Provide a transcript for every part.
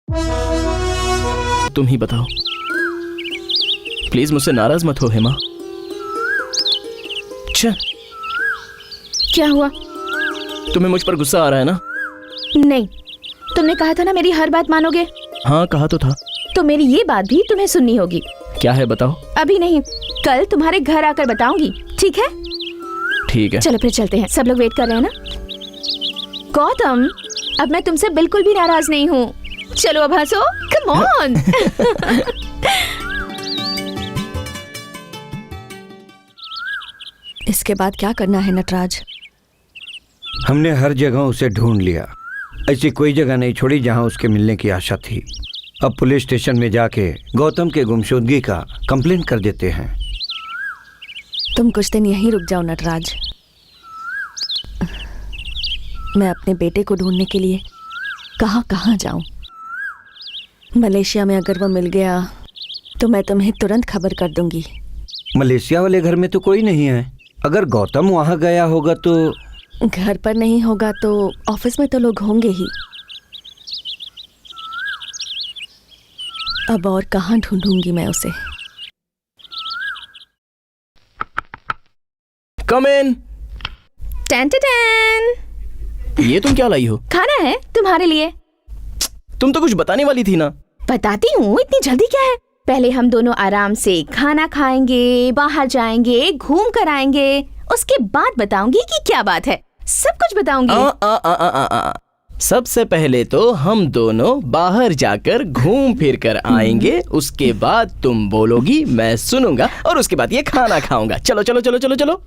तुम ही बताओ, प्लीज मुझसे नाराज मत हो हेमा। अच्छा, क्या हुआ? तुम्हें मुझ पर गुस्सा आ रहा है ना? नहीं, तुमने कहा था ना मेरी हर बात मानोगे। हाँ कहा तो था। तो मेरी ये बात भी तुम्हें सुननी होगी। क्या है बताओ। अभी नहीं, कल तुम्हारे घर आकर बताऊंगी, ठीक है? ठीक है। चलो फिर चलते हैं, सब लोग वेट कर रहे हैं ना। गौतम, अब मैं तुमसे बिल्कुल भी नाराज नहीं हूँ। चलो अब हंसो, कम ऑन। इसके बाद क्या करना है नटराज? हमने हर जगह उसे ढूंढ लिया, ऐसी कोई जगह नहीं छोड़ी जहां उसके मिलने की आशा थी। अब पुलिस स्टेशन में जाके गौतम के गुमशुदगी का कंप्लेंट कर देते हैं। तुम कुछ दिन यहीं रुक जाओ नटराज। मैं अपने बेटे को ढूंढने के लिए कहाँ जाऊं? मलेशिया में अगर वो मिल गया तो मैं तुम्हें तुरंत खबर कर दूंगी। मलेशिया वाले घर में तो कोई नहीं है। अगर गौतम वहां गया होगा तो? घर पर नहीं होगा तो ऑफिस में तो लोग होंगे ही। अब और कहाँ ढूंढूंगी मैं उसे? Come in. टैन टैन। ये तुम क्या लाई हो? खाना है तुम्हारे लिए। तुम तो कुछ बताने वाली थी ना। बताती हूँ, इतनी जल्दी क्या है? पहले हम दोनों आराम से खाना खाएंगे, बाहर जाएंगे, घूम कर आएंगे, उसके बाद बताऊंगी कि क्या बात है। सब कुछ बताऊंगी। सबसे पहले तो हम दोनों बाहर जाकर घूम फिर कर आएंगे, उसके बाद तुम बोलोगी, मैं सुनूंगा, और उसके बाद ये खाना खाऊंगा। चलो चलो चलो चलो चलो,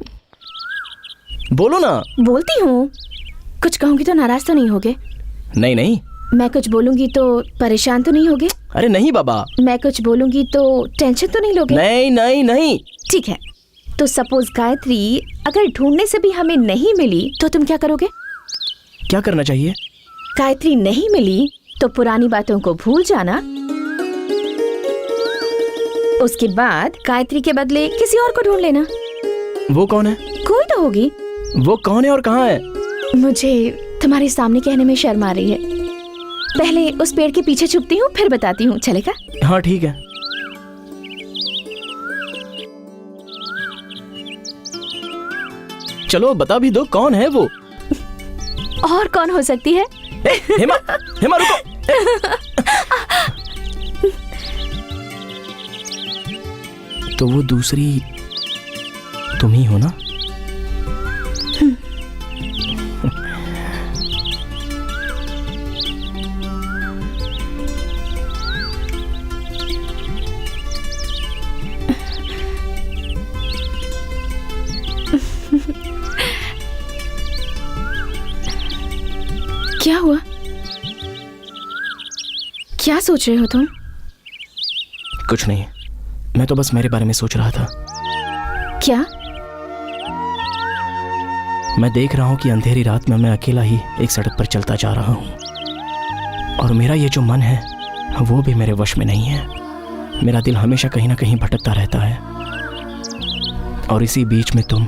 बोलो ना। बोलती हूँ। कुछ कहूंगी तो नाराज तो नहीं होगे? नहीं नहीं। मैं कुछ बोलूंगी तो परेशान तो नहीं होगे? अरे नहीं बाबा। मैं कुछ बोलूंगी तो टेंशन तो नहीं लोगे? नहीं नहीं नहीं। ठीक है, तो सपोज गायत्री अगर ढूंढने से भी हमें नहीं मिली तो तुम क्या करोगे? क्या करना चाहिए? गायत्री नहीं मिली तो पुरानी बातों को भूल जाना। उसके बाद गायत्री के बदले किसी और को ढूंढ लेना। वो कौन है? कोई तो होगी। वो कौन है और कहाँ है? मुझे तुम्हारे सामने कहने में शर्म आ रही है। पहले उस पेड़ के पीछे छुपती हूँ, फिर बताती हूँ, चलेगा? हाँ ठीक है। चलो बता भी दो, कौन है वो? और कौन हो सकती है? हेमा, हेमा रुको। तो वो दूसरी तुम ही हो ना? क्या हुआ? क्या सोच रहे हो तुम? कुछ नहीं, मैं तो बस मेरे बारे में सोच रहा था। क्या? मैं देख रहा हूं कि अंधेरी रात में मैं अकेला ही एक सड़क पर चलता जा रहा हूं, और मेरा ये जो मन है वो भी मेरे वश में नहीं है। मेरा दिल हमेशा कहीं ना कहीं भटकता रहता है, और इसी बीच में तुम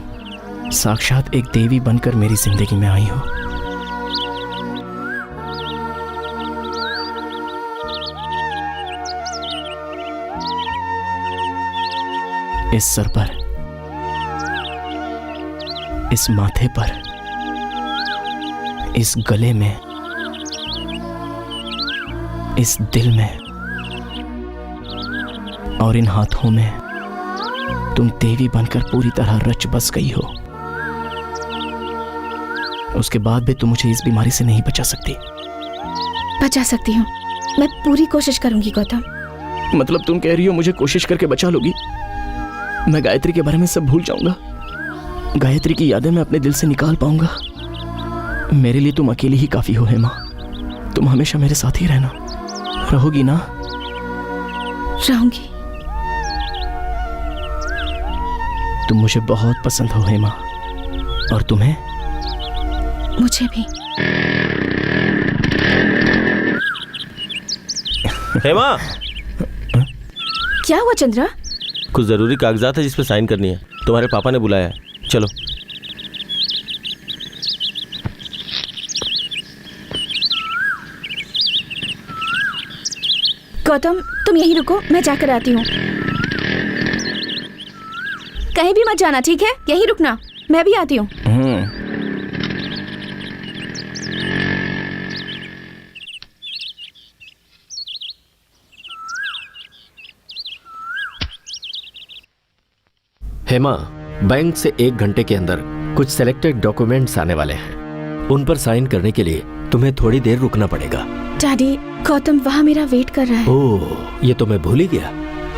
साक्षात एक देवी बनकर मेरी जिंदगी में आई हो। इस सर पर, इस माथे पर, इस गले में, इस दिल में, और इन हाथों में तुम देवी बनकर पूरी तरह रच बस गई हो। उसके बाद भी तुम मुझे इस बीमारी से नहीं बचा सकती। बचा सकती हूँ, मैं पूरी कोशिश करूंगी गौतम। मतलब तुम कह रही हो मुझे कोशिश करके बचा लोगी? मैं गायत्री के बारे में सब भूल जाऊंगा, गायत्री की यादें मैं अपने दिल से निकाल पाऊंगा। मेरे लिए तुम अकेली ही काफी हो हेमा। तुम हमेशा मेरे साथ ही रहना, रहोगी ना? रहूंगी। तुम मुझे बहुत पसंद हो हेमा, और तुम्हें? मुझे भी। हेमा, क्या हुआ चंद्रा? कुछ जरूरी कागजात है जिस पे साइन करनी है। तुम्हारे पापा ने बुलाया है, चलो। गौतम तुम यहीं रुको, मैं जाकर आती हूँ। कहीं भी मत जाना, ठीक है? यहीं रुकना, मैं भी आती हूँ। हेमा, बैंक से 1 घंटे के अंदर कुछ सिलेक्टेड डॉक्यूमेंट्स आने वाले हैं। उन पर साइन करने के लिए तुम्हें थोड़ी देर रुकना पड़ेगा। डैडी, गौतम वहाँ मेरा वेट कर रहा है। ओह, ये तो मैं भूल ही गया।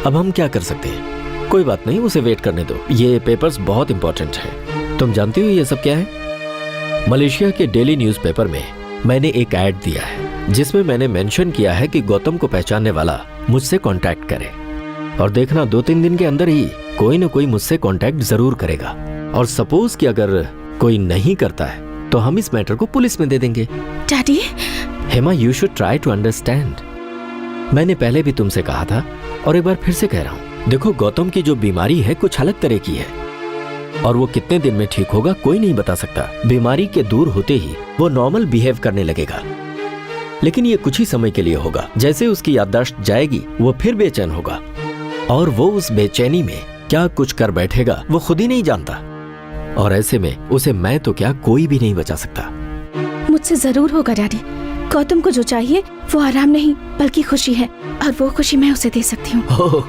अब हम क्या कर सकते हैं? कोई बात नहीं, उसे वेट करने दो। ये पेपर्स बहुत इंपॉर्टेंट हैं। तुम जानती हो ये सब क्या है? मलेशिया के डेली न्यूज़पेपर में मैंने एक ऐड दिया है जिसमें मैंने मेंशन किया है कि गौतम को पहचानने वाला मुझसे कांटेक्ट करे। और देखना, 2-3 दिन के अंदर ही कोई न कोई मुझसे कांटेक्ट जरूर करेगा। और सपोज कि अगर कोई नहीं करता है तो हम इस मैटर को पुलिस में दे देंगे। Daddy, Hema, you should try to understand. मैंने पहले भी तुमसे कहा था और एक बार फिर से कह रहा हूँ, देखो गौतम की जो बीमारी है कुछ अलग तरह की है और वो कितने दिन में ठीक होगा कोई नहीं बता सकता। बीमारी के दूर होते ही वो नॉर्मल बिहेव करने लगेगा, लेकिन ये कुछ ही समय के लिए होगा। जैसे उसकी याददाश्त जाएगी वो फिर बेचैन होगा और वो उस बेचैनी में क्या कुछ कर बैठेगा वो खुद ही नहीं जानता। और ऐसे में उसे मैं तो क्या कोई भी नहीं बचा सकता। मुझसे जरूर होगा डैडी। गौतम को जो चाहिए वो आराम नहीं बल्कि खुशी है, और वो खुशी मैं उसे दे सकती हूँ। ओह,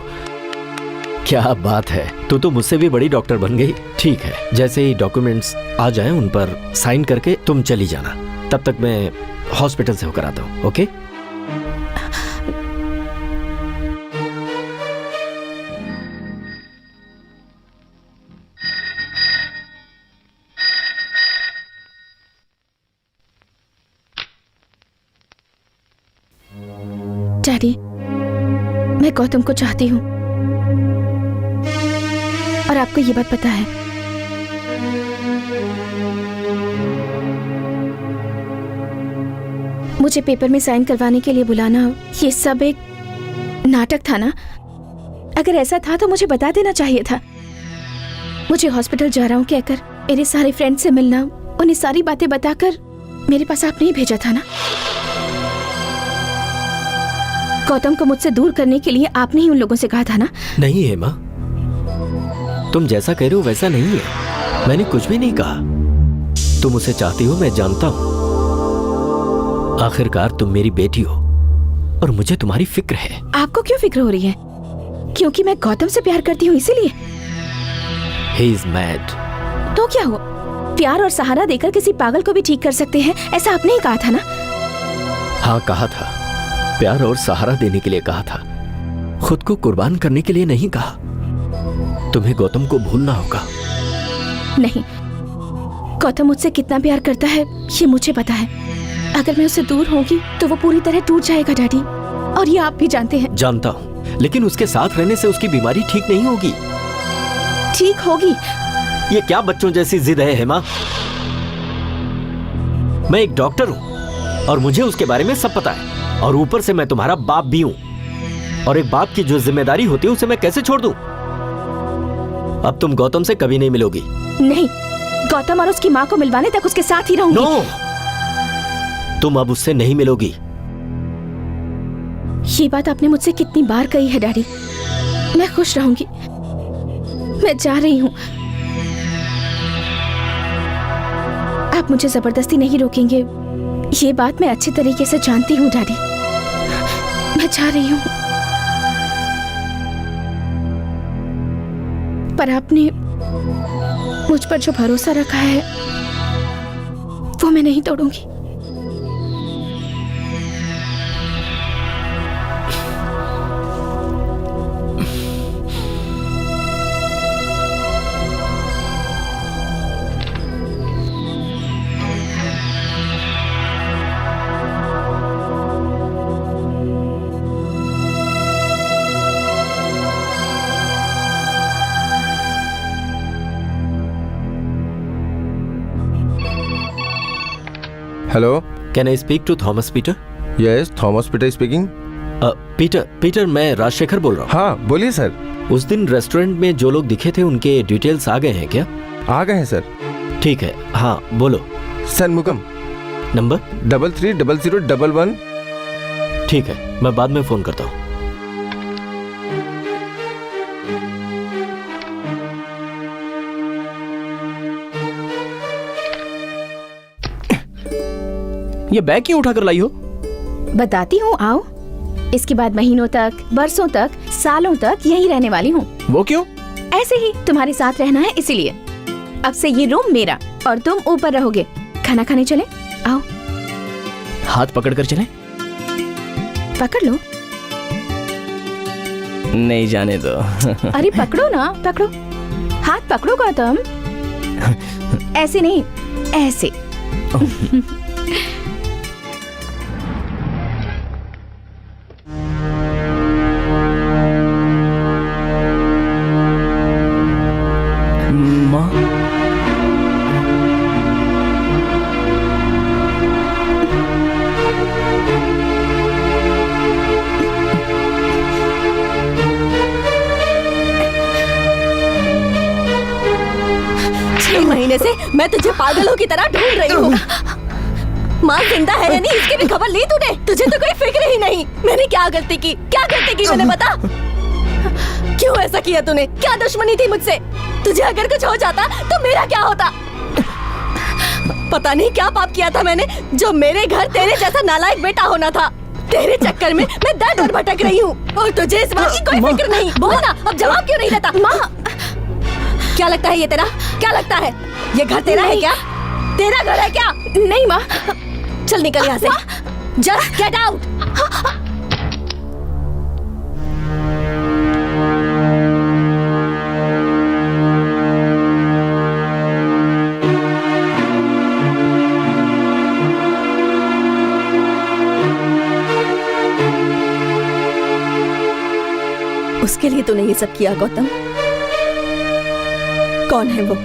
क्या बात है, तू तो मुझसे भी बड़ी डॉक्टर बन गई। ठीक है, जैसे ही डॉक्यूमेंट्स आ जाएं उन पर साइन करके तुम चली जाना। तब तक मैं हॉस्पिटल से होकर आता हूँ। ओके? डैडी, मैं गौतम को चाहती हूँ और आपको ये बात पता है। मुझे पेपर में साइन करवाने के लिए बुलाना, ये सब एक नाटक था ना? अगर ऐसा था तो मुझे बता देना चाहिए था। मुझे हॉस्पिटल जा रहा हूँ कहकर, मेरे सारे फ्रेंड से मिलना, उन्हें सारी बातें बताकर मेरे पास आपने ही भेजा था ना? गौतम को मुझसे दूर करने के लिए आपने ही उन लोगों से कहा था ना? नहीं हेमा, तुम जैसा कह रहे हो वैसा नहीं है। मैंने कुछ भी नहीं कहा। तुम उसे चाहती हो, मैं जानता हूं। आखिरकार तुम मेरी बेटी हो और मुझे तुम्हारी फिक्र है। आपको क्यों फिक्र हो रही है? क्योंकि मैं गौतम से प्यार करती हूँ इसीलिए? He is mad। तो क्या हुआ? प्यार और सहारा देकर किसी पागल को भी ठीक कर सकते हैं, ऐसा आपने ही कहा था ना? हाँ, कहा था। प्यार और सहारा देने के लिए कहा था, खुद को कुर्बान करने के लिए नहीं कहा। तुम्हें गौतम को भूलना होगा। नहीं, गौतम मुझसे कितना प्यार करता है ये मुझे पता है। अगर मैं उससे दूर होंगी तो वो पूरी तरह टूट जाएगा डैडी, और ये आप भी जानते हैं। जानता हूँ, लेकिन उसके साथ रहने से उसकी बीमारी ठीक नहीं होगी। ठीक होगी। ये क्या बच्चों जैसी जिद है हेमा? मैं एक डॉक्टर हूँ और मुझे उसके बारे में सब पता है, और ऊपर से मैं तुम्हारा बाप भी हूं, और एक बाप की जो जिम्मेदारी होती है उसे मैं कैसे छोड़ दूं? अब तुम गौतम से कभी नहीं मिलोगी। नहीं, गौतम और उसकी माँ को मिलवाने तक उसके साथ ही रहूंगी। नो, तुम अब उससे नहीं मिलोगी। ये बात आपने मुझसे कितनी बार कही है डैडी। मैं खुश रहूंगी। मैं जा रही हूँ। आप मुझे जबरदस्ती नहीं रोकेंगे, ये बात मैं अच्छे तरीके से जानती हूँ डैडी। मैं जा रही हूँ, पर आपने मुझ पर जो भरोसा रखा है वो मैं नहीं तोड़ूंगी। Hello, can I speak to Thomas Peter? Yes, Thomas Peter speaking. Peter, मैं राजशेखर बोल रहा हूँ। हाँ, बोलिए सर। उस दिन रेस्टोरेंट में जो लोग दिखे थे उनके डिटेल्स आ गए हैं क्या? आ गए हैं सर। ठीक है, हाँ बोलो। सनमुगम, नंबर 330011। ठीक है, मैं बाद में फोन करता हूँ। ये बैग क्यों उठा कर लाई हो? बताती हूँ, आओ। इसके बाद महीनों तक, बरसों तक, सालों तक यहीं रहने वाली हूँ। वो क्यों? ऐसे ही तुम्हारे साथ रहना है इसीलिए। अब से ये रूम मेरा और तुम ऊपर रहोगे। खाना खाने चले? आओ। हाथ पकड़ कर चले? पकड़ लो। नहीं जाने दो। अरे पकड़ो ना, पकड़ो। हाथ पकड़ो गौतम। ऐसे नहीं, ऐसे। माँ, महीने से मैं तुझे पागलों की तरह ढूंढ रही हूँ। माँ जिंदा है या नहीं इसकी भी खबर ली तूने? तुझे तो कोई फिक्र ही नहीं। मैंने क्या गलती की? क्या गलती की मैंने, बता। क्यों ऐसा किया तूने? क्या दुश्मनी थी मुझसे? तुझे अगर कुछ हो जाता तो मेरा क्या होता? पता नहीं क्या पाप किया था मैंने जो मेरे घर तेरे जैसा नालायक बेटा होना था। तेरे चक्कर में मैं दर दर भटक रही हूँ और तुझे इस बात की कोई फिक्र नहीं। बोल ना, अब जवाब क्यों नहीं देता? माँ, क्या लगता है ये तेरा? क्या लगता है ये घर तेरा है क्या? तेरा घर है क्या? नहीं माँ। चल निकल यहाँ से। Just get out. उसके लिए तूने ये सब किया गौतम? कौन है वो?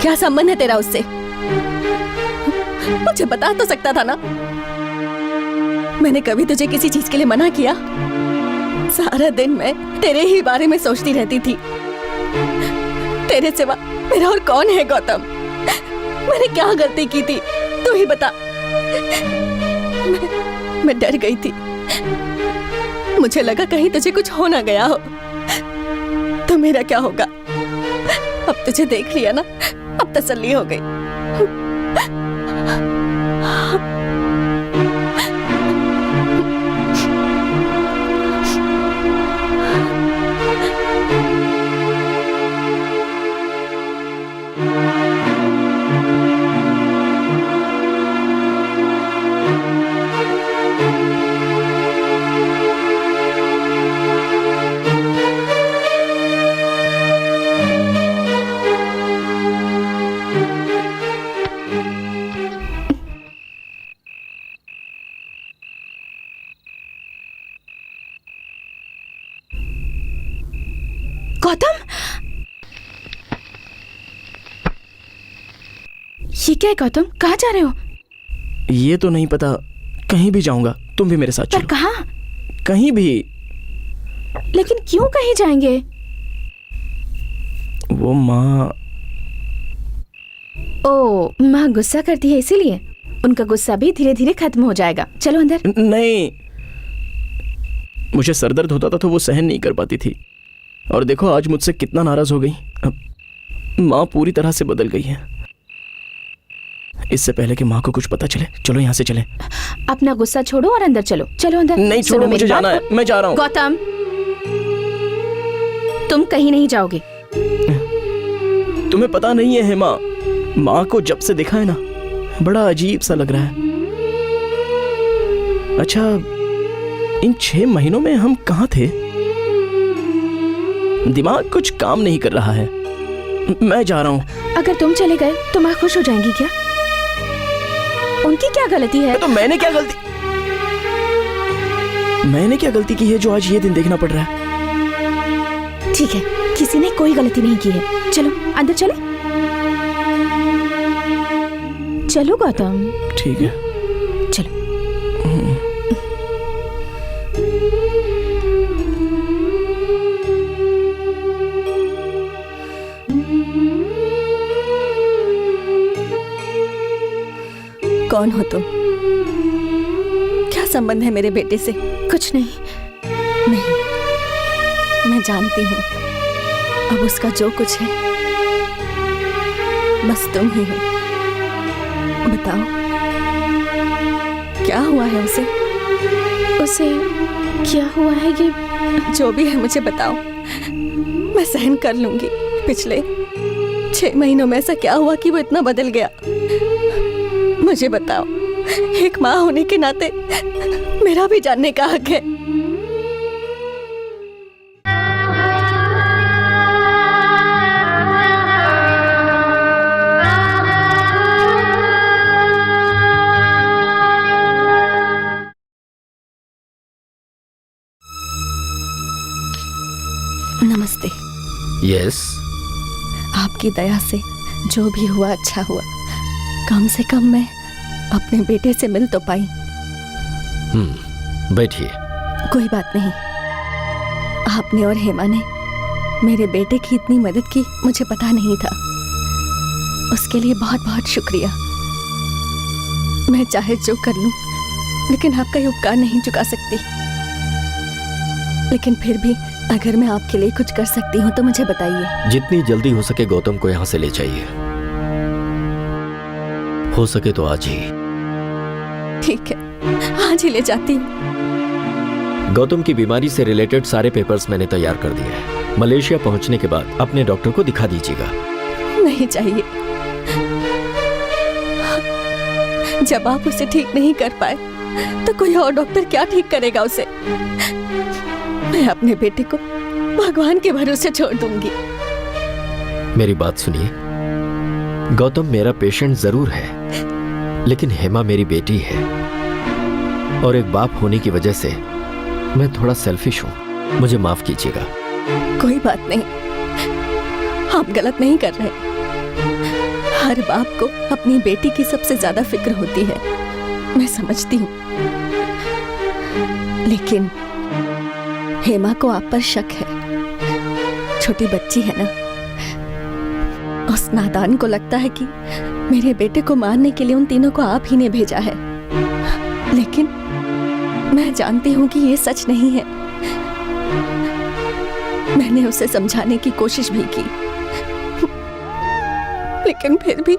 क्या संबंध है तेरा उससे? मुझे बता तो सकता था ना। मैंने कभी तुझे किसी चीज के लिए मना किया? सारा दिन मैं तेरे ही बारे में सोचती रहती थी। तेरे सिवा मेरा और कौन है गौतम? मैंने क्या गलती की थी तू ही बता। मैं डर गई थी। मुझे लगा कहीं तुझे कुछ हो ना गया हो तो मेरा क्या होगा। अब तुझे देख लिया ना, अब तसल्ली हो गई। गौतम, ये क्या है गौतम? कहाँ जा रहे हो? ये तो नहीं पता, कहीं भी जाऊंगा, तुम भी मेरे साथ पर चलो। कहाँ? कहीं भी। लेकिन क्यों कहीं जाएंगे? वो माँ। ओ, माँ गुस्सा करती है इसीलिए। उनका गुस्सा भी धीरे धीरे खत्म हो जाएगा। चलो अंदर। नहीं, मुझे सरदर्द होता था तो वो सहन नहीं कर पाती थी, और देखो आज मुझसे कितना नाराज हो गई। अब माँ पूरी तरह से बदल गई है। इससे पहले कि माँ को कुछ पता चले, चलो यहाँ से चले। अपना गुस्सा छोड़ो और अंदर चलो। चलो अंदर। नहीं छोड़ो, सुनो मुझे मेरी जाना बात। है, मैं जा रहा हूँ। गौतम, तुम कहीं नहीं जाओगे। तुम्हें पता नहीं है हेमा, माँ को जब से देखा है ना, बड़ा अजीब सा लग रहा है। अच्छा, इन 6 महीनों में हम कहाँ थे? दिमाग कुछ काम नहीं कर रहा है। मैं जा रहा हूँ। अगर तुम चले गए तो माँ खुश हो जाएंगी क्या? उनकी क्या गलती है? तो मैंने क्या गलती की है जो आज ये दिन देखना पड़ रहा है? ठीक है, किसी ने कोई गलती नहीं की है। चलो अंदर चले। चलो गौतम। ठीक है, चलो। कौन हो तुम? क्या संबंध है मेरे बेटे से? कुछ नहीं। नहीं, मैं जानती हूँ अब उसका जो कुछ है बस तुम ही हो। बताओ, क्या हुआ है उसे? उसे क्या हुआ है ये? जो भी है मुझे बताओ, मैं सहन कर लूंगी। पिछले 6 महीनों में ऐसा क्या हुआ कि वो इतना बदल गया? मुझे बताओ, एक माँ होने के नाते मेरा भी जानने का हक है। नमस्ते। यस। आपकी दया से जो भी हुआ अच्छा हुआ। कम से कम मैं अपने बेटे से मिल तो पाई। बैठिए। कोई बात नहीं। आपने और हेमा ने मेरे बेटे की इतनी मदद की, मुझे पता नहीं था। उसके लिए बहुत बहुत शुक्रिया। मैं चाहे जो कर लूं, लेकिन आपका ये उपकार नहीं चुका सकती। लेकिन फिर भी अगर मैं आपके लिए कुछ कर सकती हूँ तो मुझे बताइए। जितनी जल्दी हो सके गौतम को यहाँ से ले जाइए। हो सके तो आज ही। ठीक है, आज ही ले जाती हूँ। गौतम की बीमारी से रिलेटेड सारे पेपर्स मैंने तैयार कर दिए हैं। मलेशिया पहुंचने के बाद अपने डॉक्टर को दिखा दीजिएगा। नहीं चाहिए। जब आप उसे ठीक नहीं कर पाए तो कोई और डॉक्टर क्या ठीक करेगा उसे? मैं अपने बेटे को भगवान के भरोसे छोड़ दूंगी। मेरी बात सुनिए, गौतम मेरा पेशेंट जरूर है, लेकिन हेमा मेरी बेटी है और एक बाप होने की वजह से मैं थोड़ा सेल्फिश हूं। मुझे माफ कीजिएगा। कोई बात नहीं, आप गलत नहीं कर रहे। हर बाप को अपनी बेटी की सबसे ज्यादा फिक्र होती है, मैं समझती हूँ। लेकिन हेमा को आप पर शक है। छोटी बच्ची है ना, उस नादान को लगता है कि मेरे बेटे को मारने के लिए उन तीनों को आप ही ने भेजा है। लेकिन मैं जानती हूँ कि ये सच नहीं है। मैंने उसे समझाने की कोशिश भी की, लेकिन फिर भी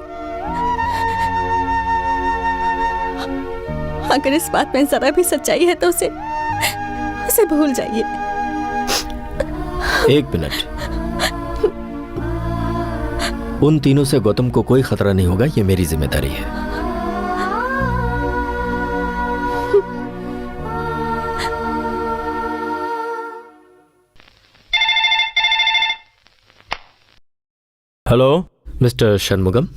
अगर इस बात में जरा भी सच्चाई है तो उसे भूल जाइए। एक मिनट। उन तीनों से गौतम को कोई खतरा नहीं होगा, ये मेरी जिम्मेदारी है। Hello mister Shanmugam.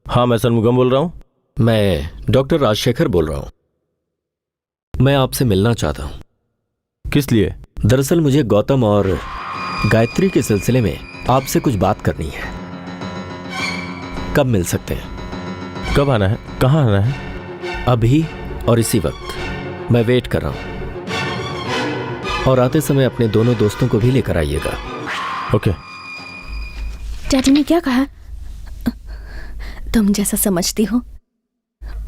हाँ, मैं षणमुगम बोल रहा हूँ। मैं डॉक्टर राजशेखर बोल रहा हूं। मैं आपसे मिलना चाहता हूं। किस लिए? दरअसल मुझे गौतम और गायत्री के सिलसिले में आपसे कुछ बात करनी है। कब मिल सकते हैं? कब आना है? कहाँ आना है? अभी और इसी वक्त। मैं वेट कर रहा हूं। और आते समय अपने दोनों दोस्तों को भी लेकर आइएगा। ओके। डैडी ने क्या कहा? तुम जैसा समझती हो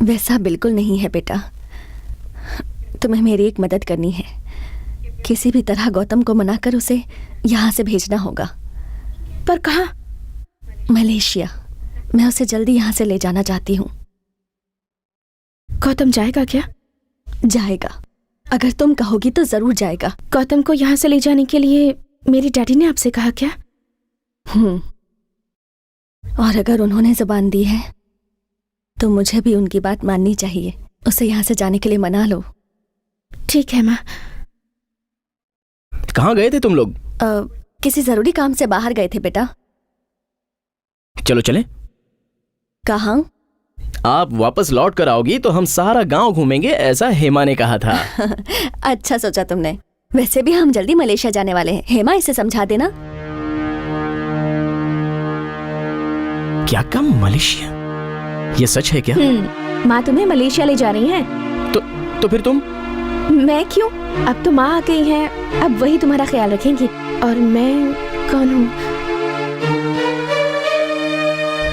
वैसा बिल्कुल नहीं है बेटा। तुम्हें मेरी एक मदद करनी है। किसी भी तरह गौतम को मनाकर उसे यहाँ से भेजना होगा। पर कहाँ? मलेशिया। मैं उसे जल्दी यहाँ से ले जाना चाहती हूँ। गौतम जाएगा क्या? जाएगा। अगर तुम कहोगी तो जरूर जाएगा। गौतम को यहाँ से ले जाने के लिए मेरी डैडी ने आपसे कहा क्या? और अगर उन्होंने जुबान दी है तो मुझे भी उनकी बात माननी चाहिए। उसे यहाँ से जाने के लिए मना लो। ठीक है माँ। कहाँ गए थे तुम लोग? किसी जरूरी काम से बाहर गए थे बेटा। चलो चलें। कहाँ? आप वापस लौट कर आओगी तो हम सारा गांव घूमेंगे, ऐसा हेमा ने कहा था। अच्छा सोचा तुमने। वैसे भी हम जल्दी मलेशिया जाने वाले हैं। हेमा, इसे समझा देना। क्या कम? मलेशिया? ये सच है क्या? माँ तुम्हें मलेशिया ले जा रही हैं। तो फिर तुम? मैं क्यों? अब तो माँ आ गई है, अब वही तुम्हारा ख्याल रखेंगी। और मैं कौन हूँ?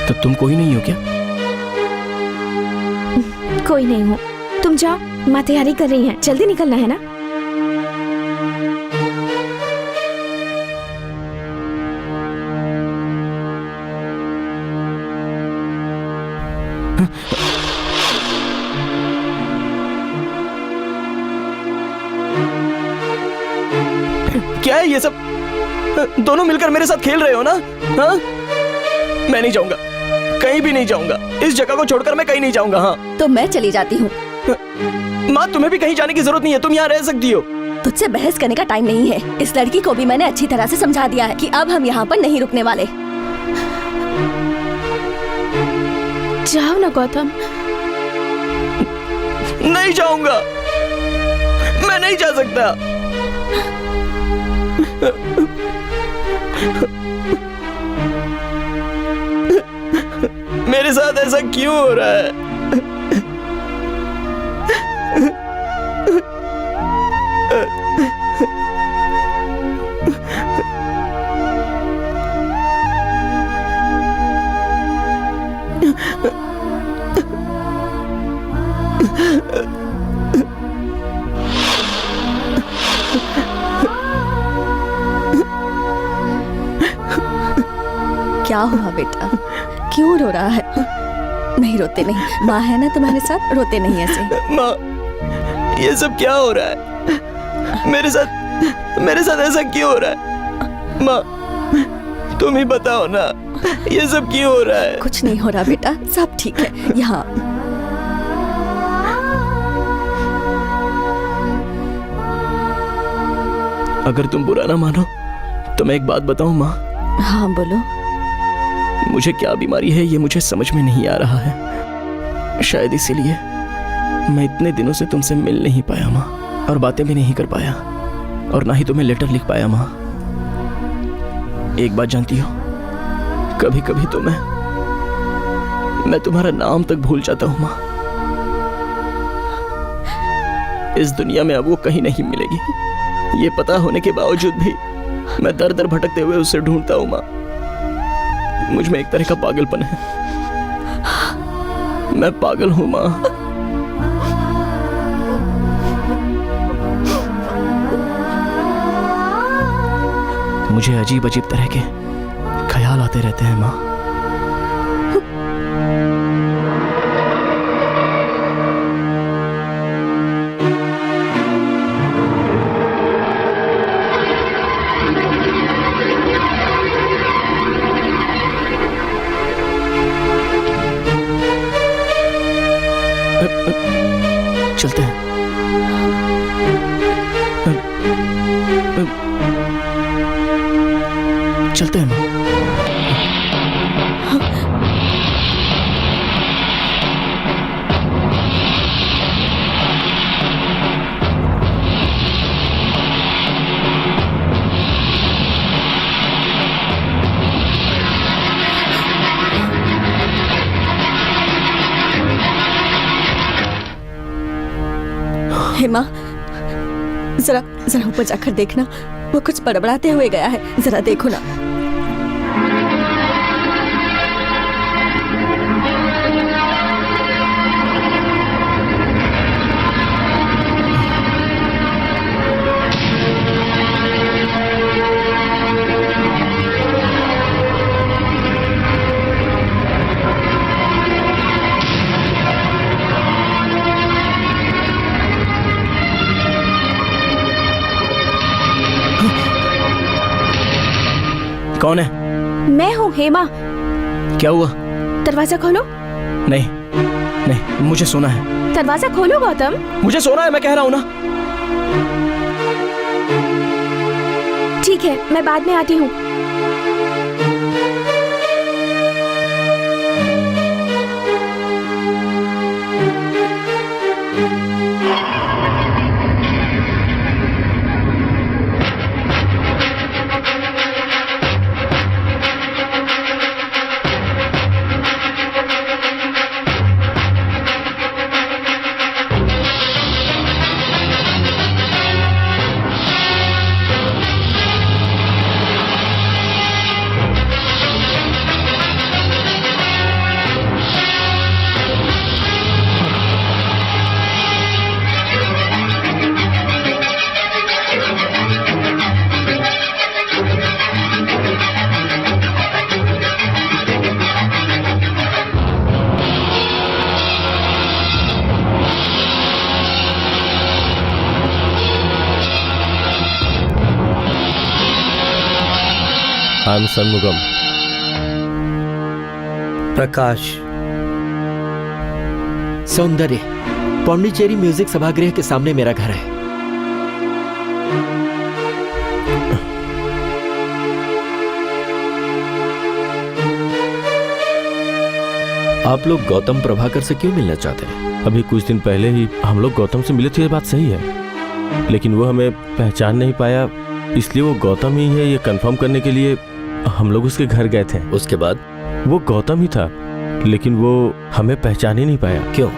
तो तुम कोई नहीं हो क्या? कोई नहीं हूँ। तुम जाओ, माँ तैयारी कर रही हैं। जल्दी निकलना है ना? क्या है ये सब? दोनों मिलकर मेरे साथ खेल रहे हो ना? हाँ? मैं नहीं जाऊंगा, कहीं भी नहीं जाऊंगा। इस जगह को छोड़कर मैं कहीं नहीं जाऊंगा। हाँ तो मैं चली जाती हूँ। माँ, तुम्हें भी कहीं जाने की जरूरत नहीं है, तुम यहाँ रह सकती हो। तुझसे बहस करने का टाइम नहीं है। इस लड़की को भी मैंने अच्छी तरह से समझा दिया है कि अब हम यहाँ पर नहीं रुकने वाले। जाओ ना गौतम। नहीं जाऊंगा, मैं नहीं जा सकता। मेरे साथ ऐसा क्यों हो रहा है? क्या हुआ बेटा, क्यों रो रहा है? नहीं रोते नहीं, माँ है ना तुम्हारे साथ, रोते नहीं ऐसे। माँ, ये सब क्या हो रहा है? मेरे साथ ऐसा क्यों हो रहा है? माँ, तुम ही बताओ ना, ये सब क्यों हो रहा है? कुछ नहीं हो रहा बेटा, सब ठीक है। यहाँ अगर तुम बुरा ना मानो तो मैं एक बात बताऊं माँ। हाँ बोलो। मुझे क्या बीमारी है ये मुझे समझ में नहीं आ रहा है। शायद इसीलिए मैं इतने दिनों से तुमसे मिल नहीं पाया माँ, और बातें भी नहीं कर पाया, और ना ही तुम्हें लेटर लिख पाया माँ। एक बात जानती हो, कभी कभी तो मैं तुम्हारा नाम तक भूल जाता हूँ माँ। इस दुनिया में अब वो कहीं नहीं मिलेगी, ये पता होने के बावजूद भी मैं दर दर भटकते हुए उसे ढूंढता हूँ माँ। मुझ में एक तरह का पागलपन है, मैं पागल हूँ माँ। मुझे अजीब अजीब तरह के ख्याल आते रहते हैं माँ। चलते हैं। चलते हैं माँ। हेमा, जरा जरा ऊपर जाकर देखना, वो कुछ बड़बड़ाते हुए गया है, जरा देखो ना। कौन है? मैं हूँ हेमा। क्या हुआ? दरवाजा खोलो। नहीं नहीं, मुझे सोना है। दरवाजा खोलो गौतम। मुझे सोना है, मैं कह रहा हूँ ना। ठीक है, मैं बाद में आती हूँ। I am Shanmugam. Prakash. Soundarya. Pondicherry music सभागृह के सामने मेरा घर है। आप लोग गौतम प्रभाकर से क्यों मिलना चाहते हैं? अभी कुछ दिन पहले ही हम लोग गौतम से मिले थे, ये बात सही है, लेकिन वो हमें पहचान नहीं पाया, इसलिए वो गौतम ही है ये कंफर्म करने के लिए हम लोग उसके घर गए थे। उसके बाद? वो गौतम ही था, लेकिन वो हमें पहचान ही नहीं पाया। क्यों?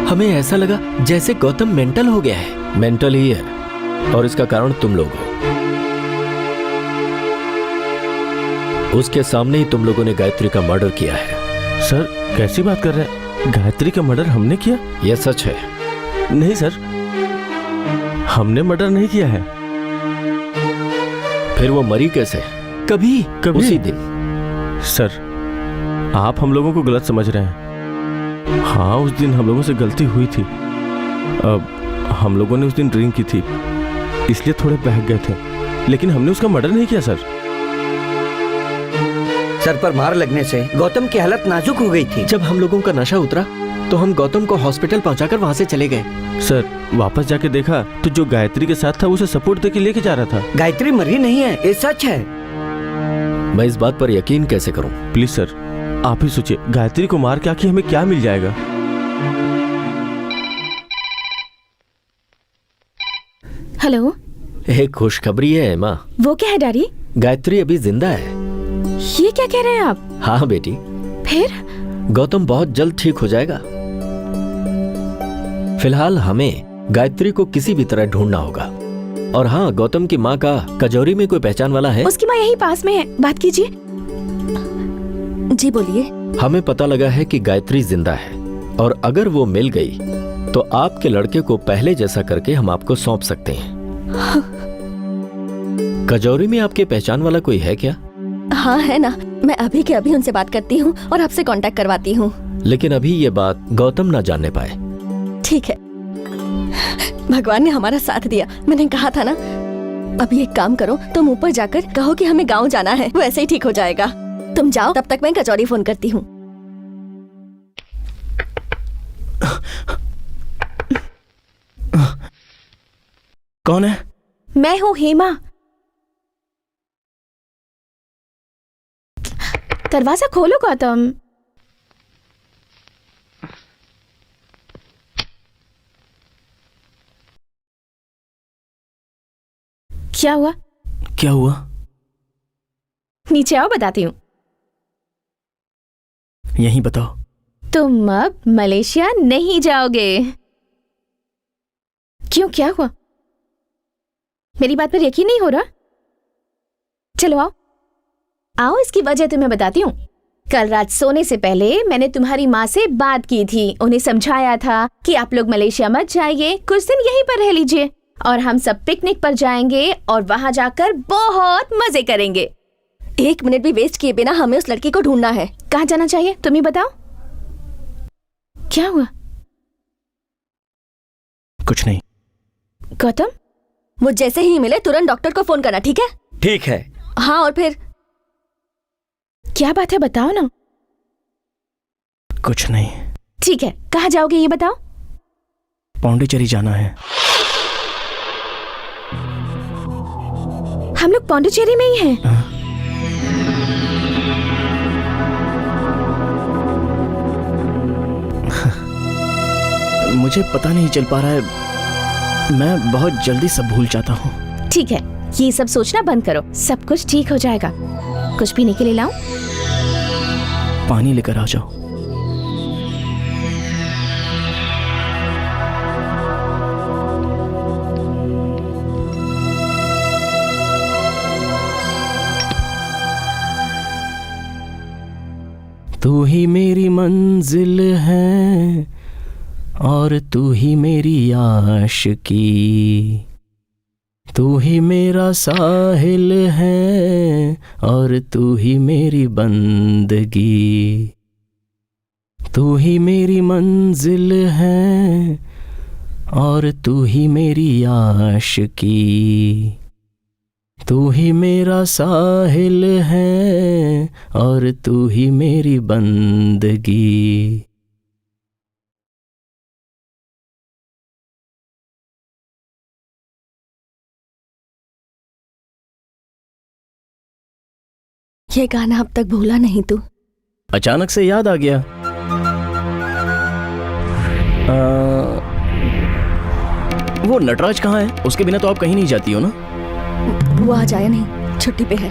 हमें ऐसा लगा जैसे गौतम मेंटल हो गया है। मेंटल ही है, और इसका कारण तुम लोग हो। उसके सामने ही तुम लोगों ने गायत्री का मर्डर किया है। सर कैसी बात कर रहे हैं? गायत्री का मर्डर हमने किया? यह सच है। नहीं सर, हमने मर्डर नहीं किया है। फिर वो मरी कैसे? कभी उसी दिन। सर आप हम लोगों को गलत समझ रहे हैं। हाँ, उस दिन हम लोगों से गलती हुई थी। अब हम लोगों ने उस दिन ड्रिंक की थी, इसलिए थोड़े बहक गए थे, लेकिन हमने उसका मर्डर नहीं किया सर। सर पर मार लगने से गौतम की हालत नाजुक हो गई थी। जब हम लोगों का नशा उतरा तो हम गौतम को हॉस्पिटल पहुंचाकर वहां से चले गए। सर वापस जाके देखा तो जो गायत्री के साथ था उसे सपोर्ट देके लेके जा रहा था। गायत्री मरी नहीं है, ये सच है। मैं इस बात पर यकीन कैसे करूं? प्लीज सर आप ही सोचिए, गायत्री को मार के आखिर हमें क्या मिल जाएगा? हेलो। एक खुशखबरी है एमा। वो क्या है डैडी? गायत्री अभी जिंदा है। ये क्या कह रहे हैं आप? हाँ बेटी। फिर? गौतम बहुत जल्द ठीक हो जाएगा। फिलहाल हमें गायत्री को किसी भी तरह ढूंढना होगा। और हाँ, गौतम की माँ का कजौरी में कोई पहचान वाला है? उसकी माँ यही पास में है, बात कीजिए। जी बोलिए। हमें पता लगा है कि गायत्री जिंदा है, और अगर वो मिल गई तो आपके लड़के को पहले जैसा करके हम आपको सौंप सकते हैं। कजौरी में आपके पहचान वाला कोई है क्या? हाँ है ना, मैं अभी के अभी उनसे बात करती हूँ और आपसे कांटेक्ट करवाती हूँ। लेकिन अभी ये बात गौतम ना जानने पाए। ठीक है, भगवान ने हमारा साथ दिया। मैंने कहा था ना। अभी एक काम करो, तुम ऊपर जाकर कहो कि हमें गांव जाना है, वो ऐसे ही ठीक हो जाएगा। तुम जाओ, तब तक मैं कचौरी फोन करती हूँ। कौन है? मैं हूँ हेमा। दरवाजा खोलो गौतम। क्या हुआ? क्या हुआ? नीचे आओ, बताती हूँ। यहीं बताओ। तुम अब मलेशिया नहीं जाओगे। क्यों, क्या हुआ? मेरी बात पर यकीन नहीं हो रहा? चलो आओ आओ, इसकी वजह तुम्हें बताती हूँ। कल रात सोने से पहले मैंने तुम्हारी माँ से बात की थी। उन्हें समझाया था कि आप लोग मलेशिया मत जाइए, कुछ दिन यहीं पर रह लीजिए और हम सब पिकनिक पर जाएंगे और वहां जाकर बहुत मजे करेंगे। 1 मिनट भी वेस्ट किए बिना हमें उस लड़की को ढूंढना है। कहाँ जाना चाहिए तुम ही बताओ। क्या हुआ? कुछ नहीं। गौतम, वो जैसे ही मिले तुरंत डॉक्टर को फोन करना, ठीक है? ठीक है। हाँ, और फिर? क्या बात है, बताओ ना। कुछ नहीं। ठीक है, कहाँ जाओगे ये बताओ। पौंडीचेरी जाना है। हम लोग पौंडीचेरी में ही हैं। मुझे पता नहीं चल पा रहा है, मैं बहुत जल्दी सब भूल जाता हूँ। ठीक है, ये सब सोचना बंद करो, सब कुछ ठीक हो जाएगा। कुछ पीने के लिए लाऊं? पानी लेकर आ जाओ। तू ही मेरी मंजिल है और तू ही मेरी आशिकी, तू ही मेरा साहिल है और तू ही मेरी बंदगी, तू ही मेरी मंजिल है और तू ही मेरी आशिकी, तू ही मेरा साहिल है और तू ही मेरी बंदगी। ये गाना अब तक भूला नहीं तू? अचानक से याद आ गया। वो नटराज कहाँ है? उसके बिना तो आप कहीं नहीं जाती हो ना? वो आज आया नहीं, छुट्टी पे है।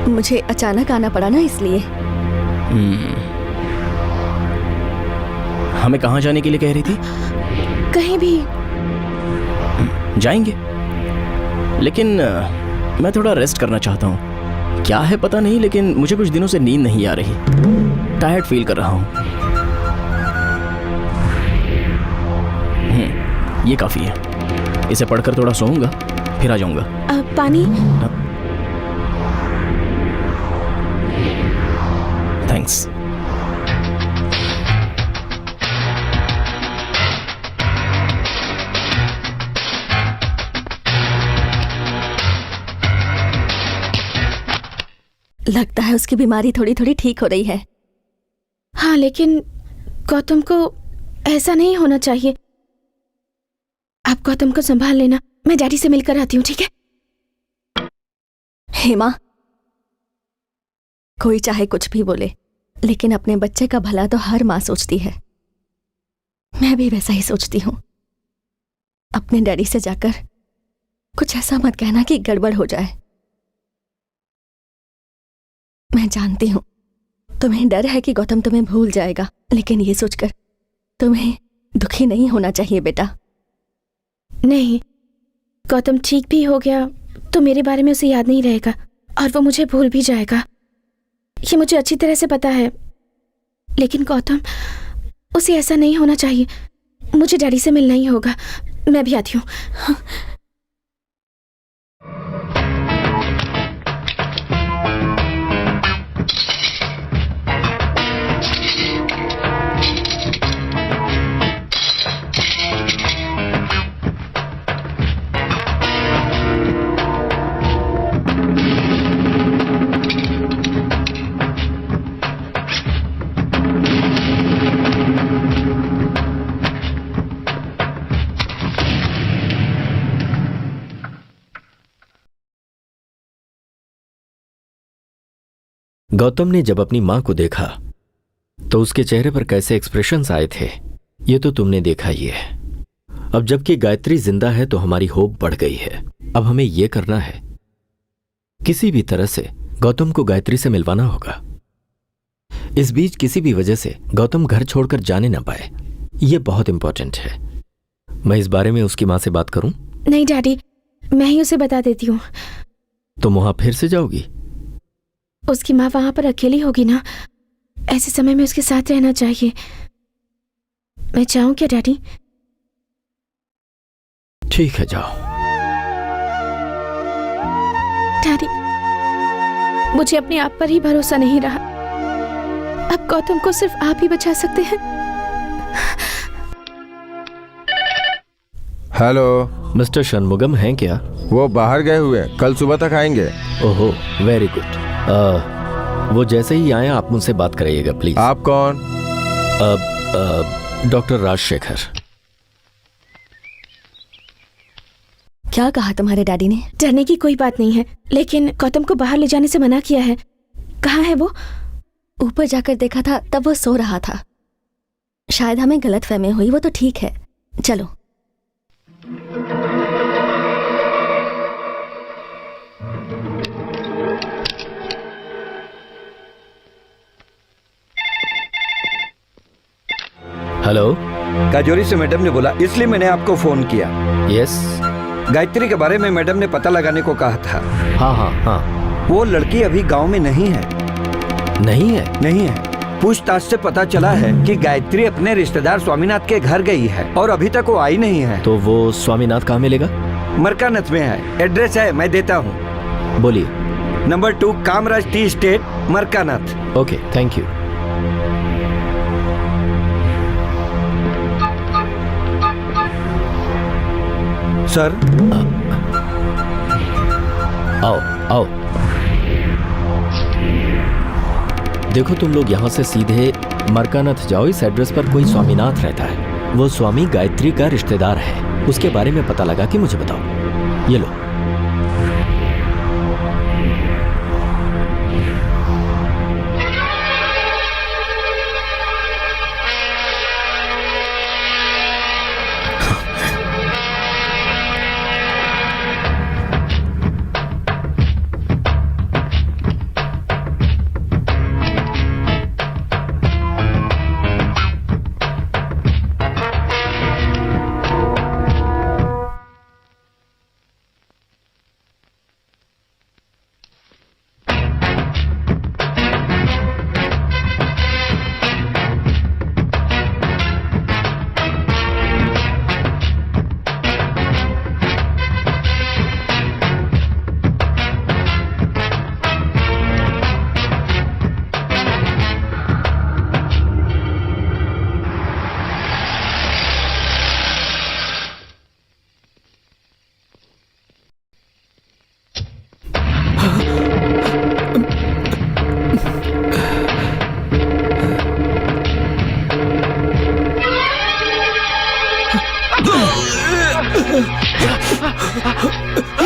मुझे अचानक आना पड़ा ना, इसलिए। हमें कहाँ जाने के लिए कह रही थी? कहीं भी जाएंगे, लेकिन मैं थोड़ा रेस्ट करना चाहता हूँ। क्या है पता नहीं, लेकिन मुझे कुछ दिनों से नींद नहीं आ रही। टायर्ड फील कर रहा हूँ। ये काफी है। इसे पढ़कर थोड़ा सोऊंगा, फिर आ जाऊंगा। पानी? थैंक्स। लगता है उसकी बीमारी थोड़ी थोड़ी ठीक हो रही है। हाँ, लेकिन गौतम को ऐसा नहीं होना चाहिए। आप गौतम को संभाल लेना, मैं डैडी से मिलकर आती हूँ, ठीक है? हेमा, कोई चाहे कुछ भी बोले, लेकिन अपने बच्चे का भला तो हर माँ सोचती है। मैं भी वैसा ही सोचती हूँ। अपने डैडी से जाकर कुछ ऐसा मत कहना कि गड़बड़ हो जाए। मैं जानती हूं तुम्हें डर है कि गौतम तुम्हें भूल जाएगा, लेकिन ये सोचकर तुम्हें दुखी नहीं होना चाहिए बेटा। नहीं, गौतम ठीक भी हो गया तो मेरे बारे में उसे याद नहीं रहेगा और वो मुझे भूल भी जाएगा। ये मुझे अच्छी तरह से पता है, लेकिन गौतम, उसे ऐसा नहीं होना चाहिए। मुझे डैडी से मिलना ही होगा। मैं भी आती हूँ। गौतम ने जब अपनी मां को देखा तो उसके चेहरे पर कैसे एक्सप्रेशंस आए थे, ये तो तुमने देखा ही है। अब जबकि गायत्री जिंदा है तो हमारी होप बढ़ गई है। अब हमें यह करना है, किसी भी तरह से गौतम को गायत्री से मिलवाना होगा। इस बीच किसी भी वजह से गौतम घर छोड़कर जाने ना पाए, यह बहुत इंपॉर्टेंट है। मैं इस बारे में उसकी मां से बात करूं? नहीं डैडी, मैं ही उसे बता देती हूँ। तुम वहां फिर से जाओगी? उसकी माँ वहां पर अकेली होगी ना, ऐसे समय में उसके साथ रहना चाहिए। मैं चाहूं क्या डैडी? ठीक है, जाओ। डैडी, मुझे अपने आप पर ही भरोसा नहीं रहा। अब गौतम को सिर्फ आप ही बचा सकते हैं। हेलो, मिस्टर षणमुगम हैं क्या? वो बाहर गए हुए, कल सुबह तक आएंगे। ओहो, वेरी गुड। वो जैसे ही आए आप मुझसे बात कराइएगा प्लीज। आप कौन? डॉक्टर राजशेखर। क्या कहा तुम्हारे डैडी ने? डरने की कोई बात नहीं है, लेकिन गौतम को बाहर ले जाने से मना किया है। कहाँ है वो? ऊपर जाकर देखा था, तब वो सो रहा था। शायद हमें गलतफहमी हुई। वो तो ठीक है, चलो। हेलो। काजोरी से मैडम ने बोला, इसलिए मैंने आपको फोन किया। यस। गायत्री के बारे में मैडम ने पता लगाने को कहा था। हाँ हाँ हाँ। वो लड़की अभी गांव में नहीं है। नहीं है? नहीं है। पूछताछ से पता चला है कि गायत्री अपने रिश्तेदार स्वामीनाथ के घर गई है और अभी तक वो आई नहीं है। तो वो स्वामीनाथ कहाँ मिलेगा? मरकानथ में है। एड्रेस है, मैं देता हूँ। बोलिए। नंबर 2 कामराज टी स्टेट, मरकानथ। Okay, thank you. सर, आओ आओ। देखो तुम लोग यहाँ से सीधे मरकानाथ जाओ। इस एड्रेस पर कोई स्वामीनाथ रहता है, वो स्वामी गायत्री का रिश्तेदार है। उसके बारे में पता लगा कि मुझे बताओ। ये लो।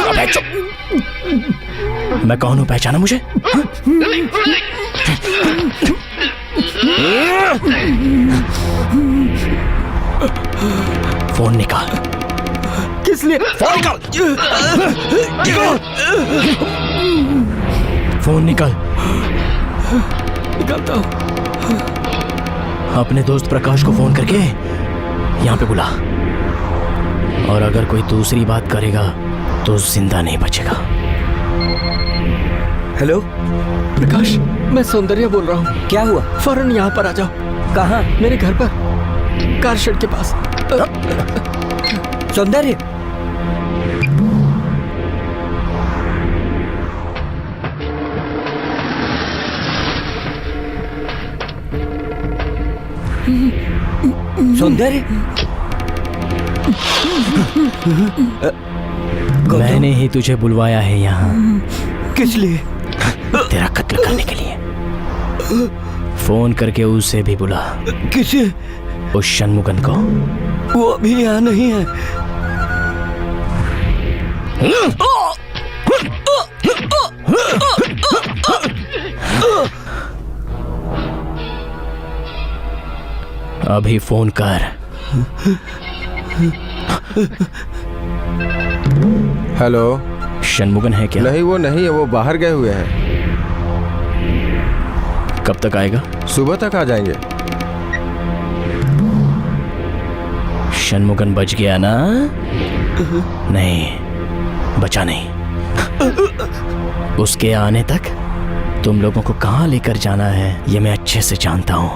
अबे चुप! मैं कौन हूं, पहचाना मुझे? फोन निकाल। किस लिए? फोन निकाल। फोन निकाल। निकालता हूं। अपने दोस्त प्रकाश को फोन करके यहाँ पे बुला, और अगर कोई दूसरी बात करेगा तो जिंदा नहीं बचेगा। हेलो प्रकाश, मैं सौंदर्य बोल रहा हूँ। क्या हुआ? फौरन यहाँ पर आ जाओ। कहाँ? मेरे घर पर, कार शेड के पास। सौंदर्य, सौंदर्य, मैंने ही तुझे बुलवाया है यहाँ। किस लिए? तेरा कत्ल करने के लिए। फोन करके उसे भी बुला। किसे? उस षणमुगन को। वो अभी यहाँ नहीं है। अभी फोन कर। हेलो। षणमुगन है क्या? नहीं, वो नहीं है, वो बाहर गए हुए हैं। कब तक आएगा? सुबह तक आ जाएंगे। षणमुगन बच गया ना? नहीं, बचा नहीं। उसके आने तक तुम लोगों को कहां लेकर जाना है ये मैं अच्छे से जानता हूं।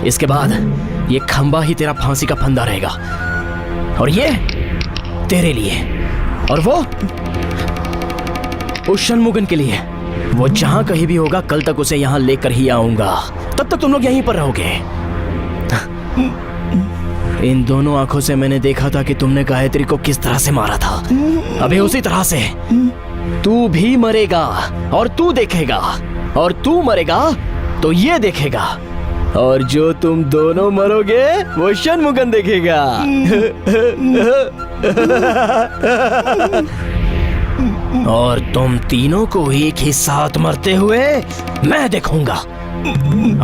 इसके बाद ये खंबा ही तेरा फांसी का फंदा रहेगा, और ये तेरे लिए, और वो उस षणमुगन के लिए। वो जहां कहीं भी होगा, कल तक उसे यहां लेकर ही आऊंगा। तब तक तुम लोग यहीं पर रहोगे। इन दोनों आंखों से मैंने देखा था कि तुमने गायत्री को किस तरह से मारा था। अभी उसी तरह से तू भी मरेगा, और तू देखेगा, और तू मरेगा तो ये देखेगा, और जो तुम दोनों मरोगे वो षणमुगन देखेगा। और तुम तीनों को एक ही साथ मरते हुए मैं देखूंगा।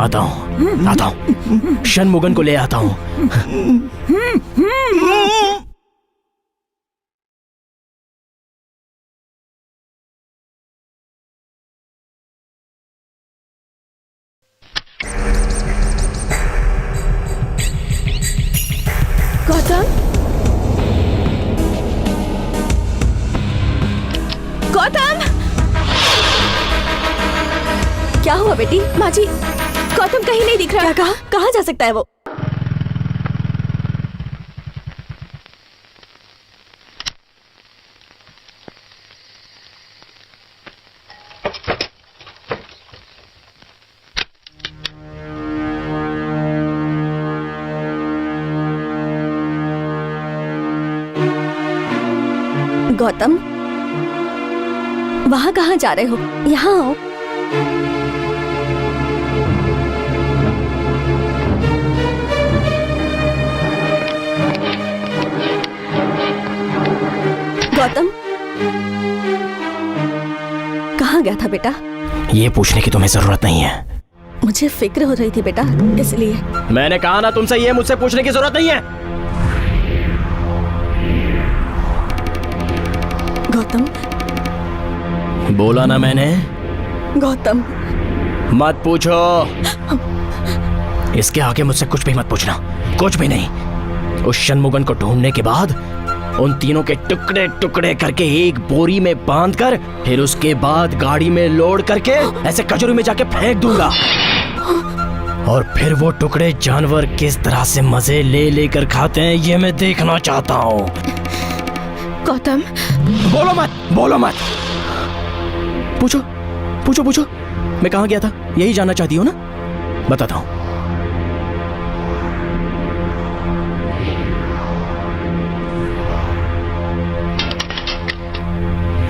आता हूं, षणमुगन को ले आता हूं। गौतम, गौतम! क्या हुआ बेटी? माँ जी, गौतम कहीं नहीं दिख रहा। क्या कहा? कहाँ जा सकता है वो? गौतम, वहां कहाँ जा रहे हो? यहाँ आओ। गौतम, कहाँ गया था बेटा? ये पूछने की तुम्हें जरूरत नहीं है। मुझे फिक्र हो रही थी बेटा, इसलिए। मैंने कहा ना तुमसे, ये मुझसे पूछने की जरूरत नहीं है। गौतम, बोला ना मैंने। गौतम, मत पूछो। इसके आगे मुझसे कुछ भी मत पूछना, कुछ भी नहीं। उस षणमुगन को ढूंढने के बाद उन तीनों के टुकड़े टुकड़े करके एक बोरी में बांधकर, फिर उसके बाद गाड़ी में लोड करके ऐसे कचौरी में जाके फेंक दूंगा। और फिर वो टुकड़े जानवर किस तरह से मजे ले लेकर खाते हैं, ये मैं देखना चाहता हूँ। गौतम, बोलो मत, बोलो मत। पूछो पूछो पूछो, मैं कहाँ गया था, यही जानना चाहती हो ना? बताता हूँ।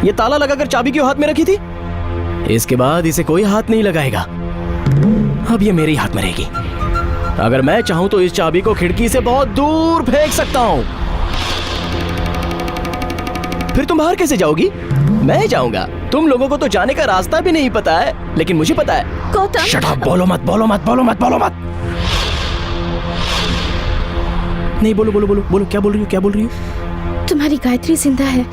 ये ताला लगाकर चाबी क्यों हाथ में रखी थी? इसके बाद इसे कोई हाथ नहीं लगाएगा। अब ये मेरे ही हाथ में रहेगी। अगर मैं चाहूं तो इस चाबी को खिड़की से बहुत दूर फेंक सकता हूं। फिर तुम बाहर कैसे जाओगी? मैं जाऊंगा। तुम लोगों को तो जाने का रास्ता भी नहीं पता है, लेकिन मुझे पता है। गौतम, शट अप, बोलो मत, बोलो मत, बोलो मत, बोलो मत। नहीं, बोलो बोलो बोलो बोलो, क्या बोल रही हो, क्या बोल रही हो? तुम्हारी गायत्री जिंदा है।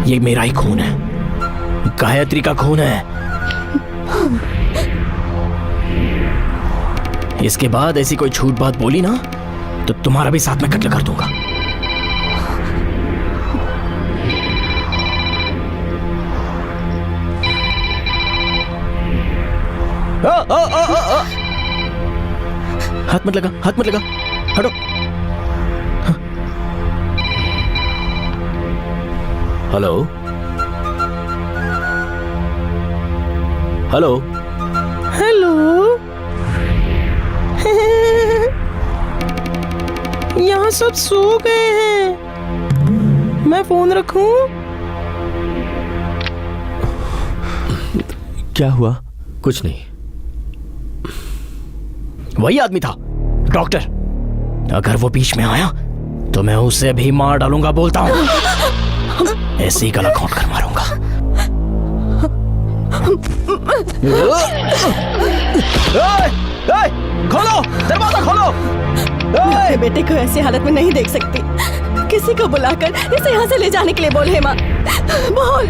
ये मेरा ही खून है, गायत्री का खून है। इसके बाद ऐसी कोई झूठ बात बोली ना तो तुम्हारा भी साथ में कत्ल कर दूंगा। हाथ मत लगा, हाथ मत लगा, हटो। Hello hello hello. यहाँ सब सो गए हैं, मैं फोन रखूं? क्या हुआ? कुछ नहीं। वही आदमी था, डॉक्टर। अगर वो बीच में आया तो मैं उसे भी मार डालूंगा, बोलता हूँ। ऐसे ही गला घोंट कर मारूंगा। खोलो दरवाजा, खोलो। मैं बेटे को ऐसी हालत में नहीं देख सकती। किसी को बुलाकर इसे यहाँ से ले जाने के लिए बोल हेमा, बोल।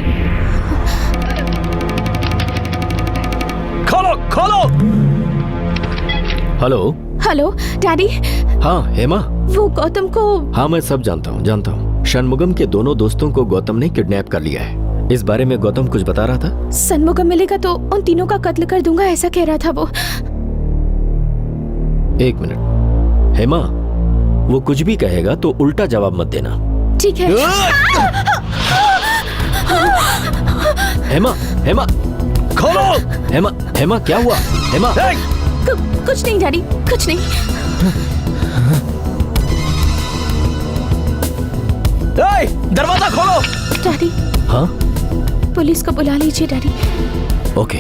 खोलो खोलो। Hello hello daddy. हाँ हेमा। वो गौतम को। हाँ मैं सब जानता हूँ, जानता हूँ। षणमुगम के दोनों दोस्तों को गौतम ने किडनैप कर लिया है। इस बारे में गौतम कुछ बता रहा था। षणमुगम मिलेगा तो उन तीनों का कत्ल कर दूंगा, ऐसा कह रहा था वो। एक मिनट हेमा, वो कुछ भी कहेगा तो उल्टा जवाब मत देना। ठीक है। हेमा हेमा खोलो। हेमा हेमा क्या हुआ? हेमा कुछ नहीं डैडी, कुछ नहीं। दरवाजा खोलो। डैडी। हाँ पुलिस को बुला लीजिए डैडी। ओके।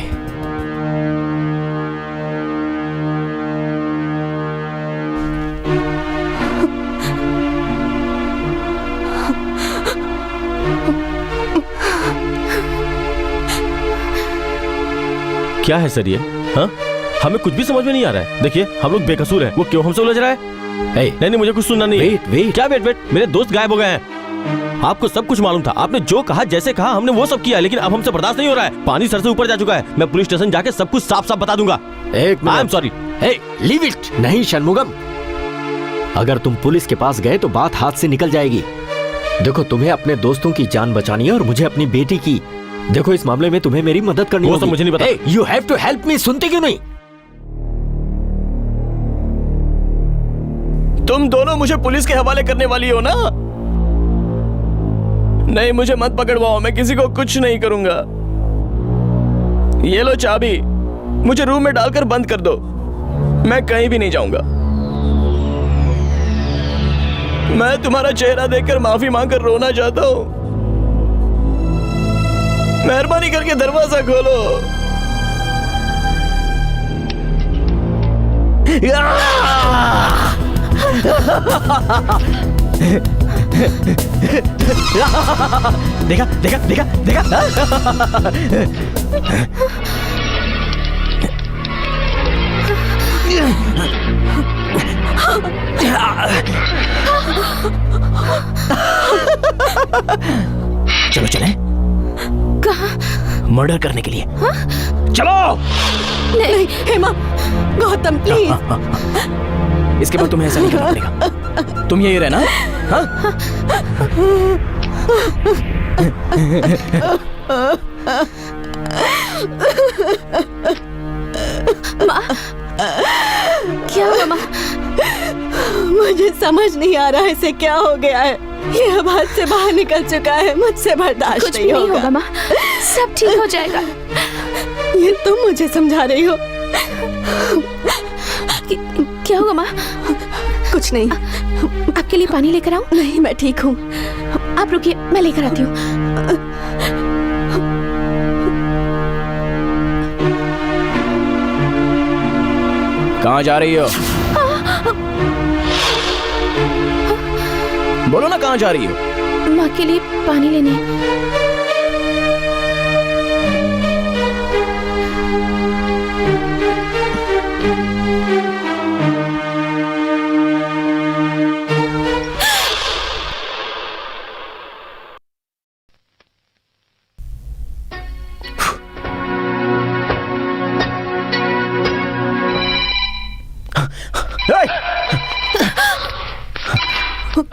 क्या है सर ये? हाँ, हमें कुछ भी समझ में नहीं आ रहा है। देखिए हम लोग बेकसूर हैं, वो क्यों हमसे उलझ रहा है? नहीं मुझे कुछ सुनना नहीं। वेट। क्या वेट? मेरे दोस्त गायब हो गए हैं। आपको सब कुछ मालूम था, आपने जो कहा जैसे कहा हमने वो सब किया, लेकिन अब हमसे बर्दाश्त नहीं हो रहा है। पानी सर से ऊपर जा चुका है। मैं पुलिस स्टेशन जाके सब कुछ साफ साफ बता दूंगा। एक I am sorry. Leave it. नहीं षणमुगम, अगर तुम पुलिस के पास गए तो बात हाथ से निकल जाएगी। देखो, तुम्हें अपने दोस्तों की जान बचानी है और मुझे अपनी बेटी की। देखो, इस मामले में तुम्हें मेरी मदद करनी वो होगी। सब मुझे नहीं पता। You have to help me. सुनते क्यों नहीं? तुम दोनों मुझे पुलिस के हवाले करने वाली हो ना? नहीं, मुझे मत पकड़वाओ, मैं किसी को कुछ नहीं करूंगा। ये लो चाबी, मुझे रूम में डालकर बंद कर दो। मैं कहीं भी नहीं जाऊंगा। मैं तुम्हारा चेहरा देखकर माफी मांगकर रोना चाहता हूं। मेहरबानी करके दरवाजा खोलो। देखा देखा देखा देखा। चलो चले। कहाँ? मर्डर करने के लिए। हाँ? चलो। नहीं हेमा, गौतम प्लीज। इसके बाद तुम्हें ऐसा नहीं करना पड़ेगा। तुम यही रहना। हाँ? माँ, क्या हुआ माँ? मुझे समझ नहीं आ रहा है इसे क्या हो गया है। ये अब हाथ से बाहर निकल चुका है, मुझसे बर्दाश्त कुछ भी नहीं होगा माँ, सब ठीक हो जाएगा। ये तुम मुझे समझा रही हो? क्या होगा माँ? कुछ नहीं। आपके लिए पानी लेकर आऊं? नहीं, मैं ठीक हूँ। आप रुकिए, मैं लेकर आती हूँ। कहाँ जा रही हो? बोलो ना, कहाँ जा रही हो? माँ के लिए पानी लेने।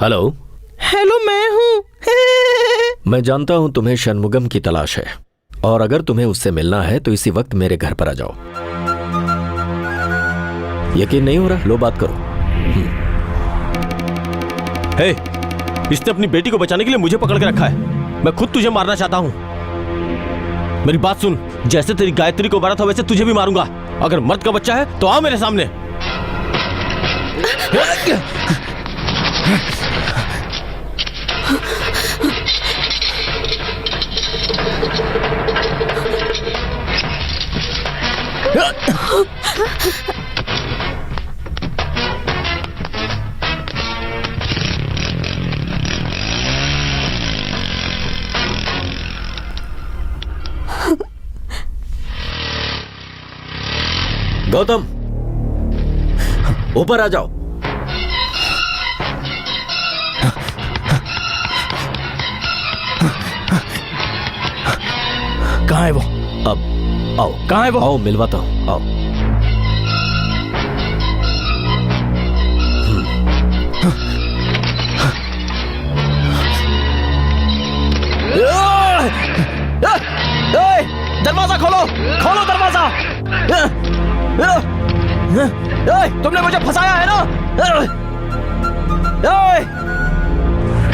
हेलो। हेलो, मैं हूँ। मैं जानता हूं तुम्हें षणमुगम की तलाश है, और अगर तुम्हें उससे मिलना है तो इसी वक्त मेरे घर पर आ जाओ। यकीन नहीं हो रहा? लो, बात करो। हे, इसने अपनी बेटी को बचाने के लिए मुझे पकड़ के रखा है। मैं खुद तुझे मारना चाहता हूं। मेरी बात सुन, जैसे तेरी गायत्री को मारा था वैसे तुझे भी मारूंगा। अगर मर्द का बच्चा है तो आओ मेरे सामने। गौतम, ऊपर आ जाओ। कहाँ है वो? अब आओ। कहाँ है वो? आओ, मिलवाता हूं। आओ। दरवाजा खोलो, खोलो दरवाजा। तुमने मुझे फंसाया है ना?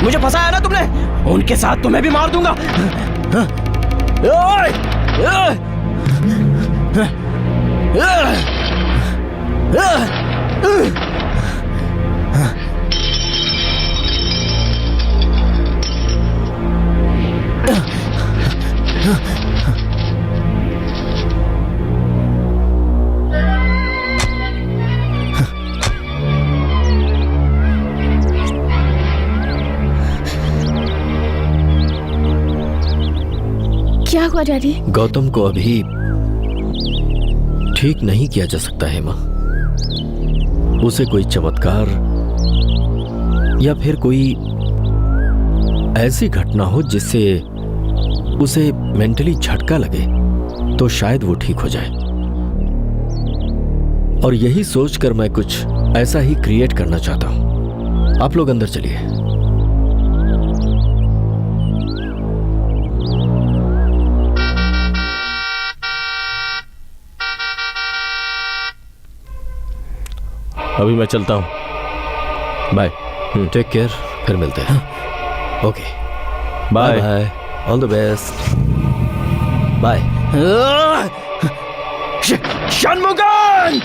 मुझे फंसाया है ना तुमने? उनके साथ तुम्हें भी मार दूंगा। क्या हुआ डैडी? गौतम को अभी ठीक नहीं किया जा सकता हेमा। उसे कोई चमत्कार या फिर कोई ऐसी घटना हो जिससे उसे मेंटली झटका लगे तो शायद वो ठीक हो जाए। और यही सोचकर मैं कुछ ऐसा ही क्रिएट करना चाहता हूं। आप लोग अंदर चलिए। अभी मैं चलता हूं। बाय। टेक केयर, फिर मिलते हैं। Okay, bye bye, all the best, bye. Shanmugan!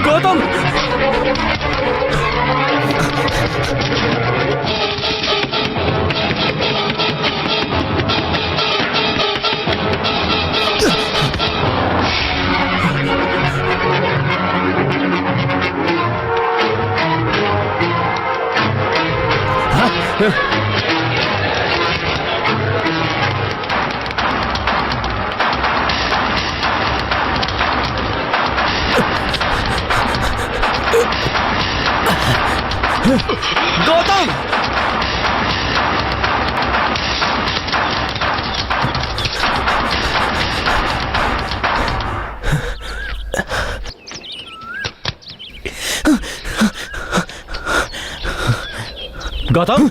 Gautam! Gautam! Gautam!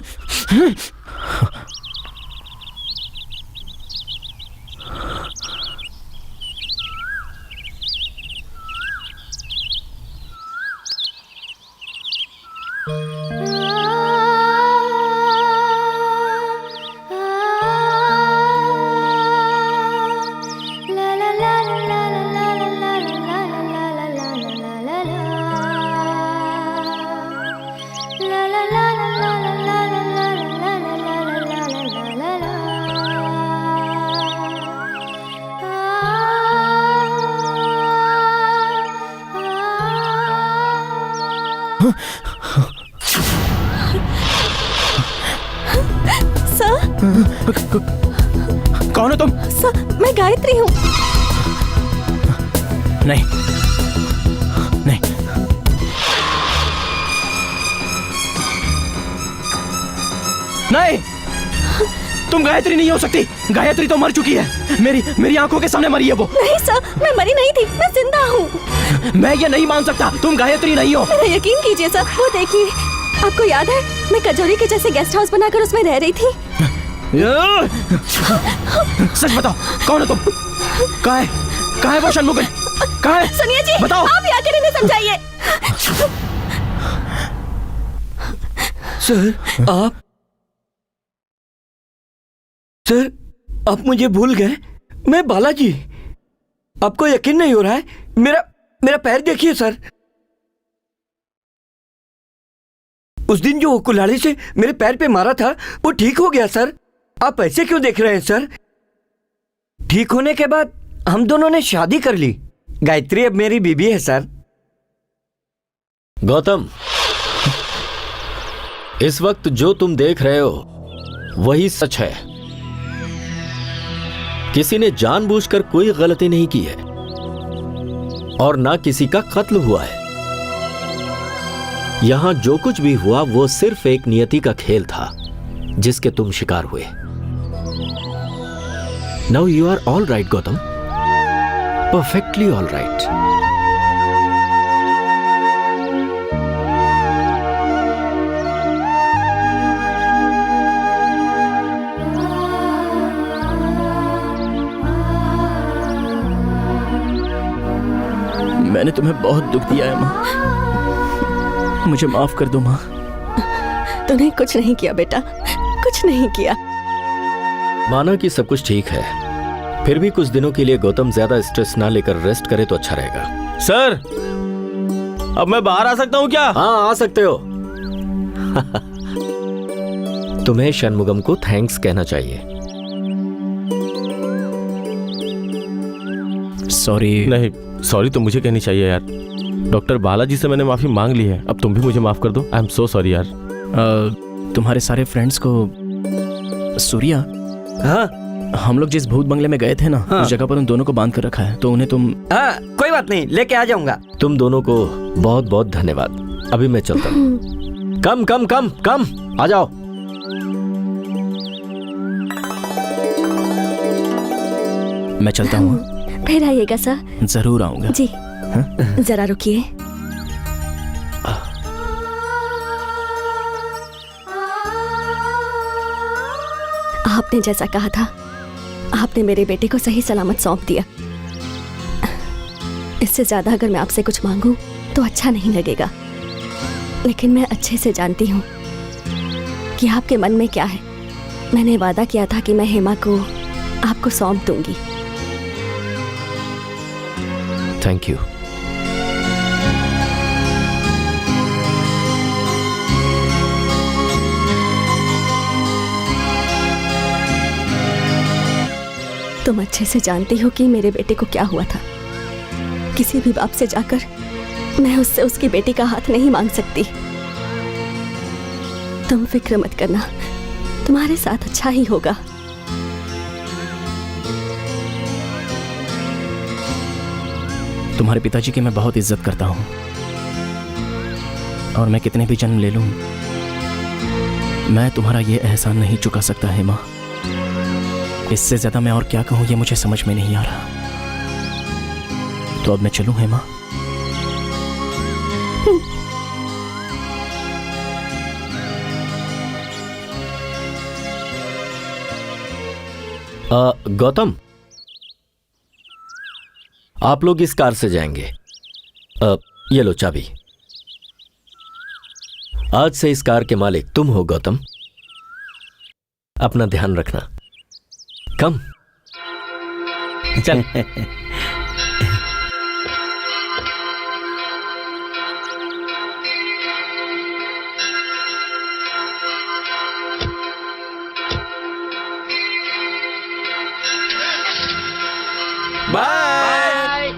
कौन हो तुम? सर, मैं गायत्री हूँ। नहीं, नहीं। नहीं, तुम गायत्री नहीं हो सकती। गायत्री तो मर चुकी है। मेरी आंखों के सामने मरी है वो। नहीं सर, मैं मरी नहीं थी, मैं जिंदा हूँ। मैं ये नहीं मान सकता, तुम गायत्री नहीं हो। मेरा यकीन कीजिए सर, वो देखिए, आपको याद है मैं कचौरी के जैसे गेस्ट हाउस बनाकर उसमें रह रही थी। सच बताओ, कौन हो तुम? कहाँ है वो षणमुगन? कहाँ है? सुनिए जी, बताओ। आप ही आकर इन्हें समझाइए। सर, आप मुझे भूल गए? मैं बालाजी। आपको यकीन नहीं हो रहा है? मेरा पैर देखिए सर। उस दिन जो कुल्हाड़ी से मेरे पैर पे मारा था वो ठीक हो गया सर। आप ऐसे क्यों देख रहे हैं सर? ठीक होने के बाद हम दोनों ने शादी कर ली। गायत्री अब मेरी बीबी है सर। गौतम, इस वक्त जो तुम देख रहे हो वही सच है। किसी ने जानबूझकर कोई गलती नहीं की है और ना किसी का कत्ल हुआ है। यहां जो कुछ भी हुआ वो सिर्फ एक नियति का खेल था जिसके तुम शिकार हुए। Now you are all right Gautam, perfectly all right. मैंने तुम्हें बहुत दुख दिया है माँ, मुझे माफ कर दो माँ। तूने कुछ नहीं किया बेटा, कुछ नहीं किया। माना कि सब कुछ ठीक है, फिर भी कुछ दिनों के लिए गौतम ज्यादा स्ट्रेस ना लेकर रेस्ट करे तो अच्छा रहेगा। सर, अब मैं बाहर आ सकता हूँ क्या? हाँ, आ सकते हो। तुम्हें षणमुगम को थैंक्स कहना चाहिए। सॉरी। नहीं, सॉरी तो मुझे कहनी चाहिए यार। डॉक्टर बालाजी से मैंने माफी मांग ली है, अब तुम भी मुझे माफ कर दो। आई एम सो सॉरी यार। तुम्हारे सारे फ्रेंड्स को सूर्या, हाँ हम लोग जिस भूत बंगले में गए थे ना, हाँ। उस जगह पर उन दोनों को बांध कर रखा है, तो उन्हें तुम। हाँ, कोई बात नहीं, लेके आ जाऊंगा। तुम दोनों को बहुत बहुत धन्यवाद। अभी मैं चलता हूँ। कम कम कम कम, आ जाओ। मैं चलता हूँ। फिर आइएगा सर। जरूर आऊंगा जी। जरा रुकिए। आपने जैसा कहा था, आपने मेरे बेटे को सही सलामत सौंप दिया। इससे ज्यादा अगर मैं आपसे कुछ मांगूं तो अच्छा नहीं लगेगा, लेकिन मैं अच्छे से जानती हूँ कि आपके मन में क्या है। मैंने वादा किया था कि मैं हेमा को आपको सौंप दूंगी। Thank you. तुम अच्छे से जानती हो कि मेरे बेटे को क्या हुआ था। किसी भी बाप से जाकर मैं उससे उसकी बेटी का हाथ नहीं मांग सकती। तुम फिक्र मत करना, तुम्हारे साथ अच्छा ही होगा। तुम्हारे पिताजी की मैं बहुत इज्जत करता हूँ, और मैं कितने भी जन्म ले लूं, मैं तुम्हारा ये एहसान नहीं चुका सकता है माँ। इससे ज्यादा मैं और क्या कहूँ, ये मुझे समझ में नहीं आ रहा। तो अब मैं चलूं है माँ? गौतम, आप लोग इस कार से जाएंगे। ये लो चाबी। आज से इस कार के मालिक तुम हो गौतम। अपना ध्यान रखना। कम चल। बाय।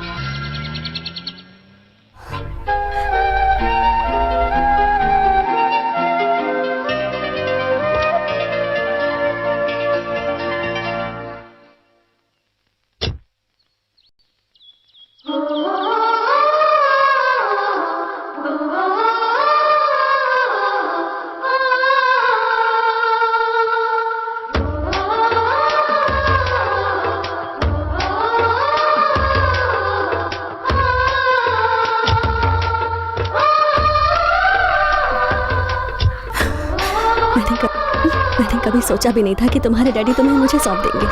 मैंने कभी सोचा भी नहीं था कि तुम्हारे डैडी तुम्हें मुझे सौंप देंगे।